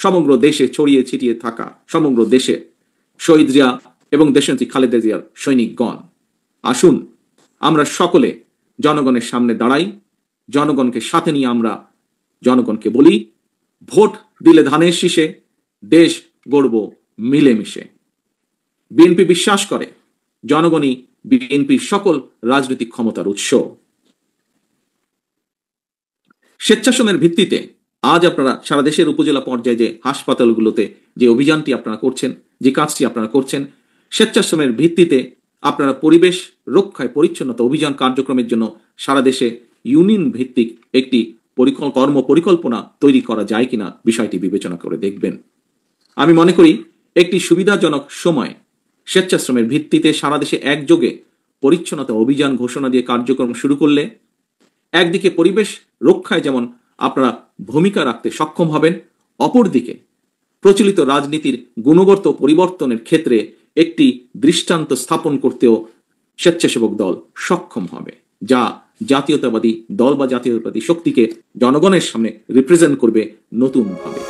সমগ্র দেশে ছড়িয়ে ছিটিয়ে থাকা সমগ্র দেশে শহীদ জিয়া এবং দেশনেত্রী খালেদা জিয়ার সৈনিকগণ, আসুন আমরা সকলে জনগণের সামনে দাঁড়াই, জনগণকে সাথে নিয়ে আমরা জনগণকে বলি, ভোট দিলে ধানের শীষে, দেশ গড়ব মিলেমিশে। বিএনপি বিশ্বাস করে জনগণই বিএনপির সকল রাজনৈতিক ক্ষমতার উৎস। স্বেচ্ছাসনের ভিত্তিতে আজ আপনারা সারা দেশের উপজেলা পর্যায়ে যে হাসপাতালগুলোতে যে অভিযানটি আপনারা করছেন, যে কাজটি আপনারা করছেন, স্বেচ্ছাসনের ভিত্তিতে আপনারা পরিবেশ রক্ষায় পরিচ্ছন্নতা অভিযান কার্যক্রমের জন্য সারা দেশে ইউনিয়ন ভিত্তিক একটি কর্ম পরিকল্পনা তৈরি করা যায় কিনা বিষয়টি বিবেচনা করে দেখবেন। আমি মনে করি একটি সুবিধাজনক সময় স্বেচ্ছাশ্রমের ভিত্তিতে সারা দেশে একযোগে পরিচ্ছন্নতা অভিযান ঘোষণা দিয়ে কার্যক্রম শুরু করলে একদিকে পরিবেশ রক্ষায় যেমন আপনারা ভূমিকা রাখতে সক্ষম হবেন, অপরদিকে প্রচলিত রাজনীতির গুণগত পরিবর্তনের ক্ষেত্রে একটি দৃষ্টান্ত স্থাপন করতেও স্বেচ্ছাসেবক দল সক্ষম হবে, যা জাতীয়তাবাদী দল বা জাতীয়তাবাদী শক্তিকে জনগণের সামনে রিপ্রেজেন্ট করবে নতুনভাবে।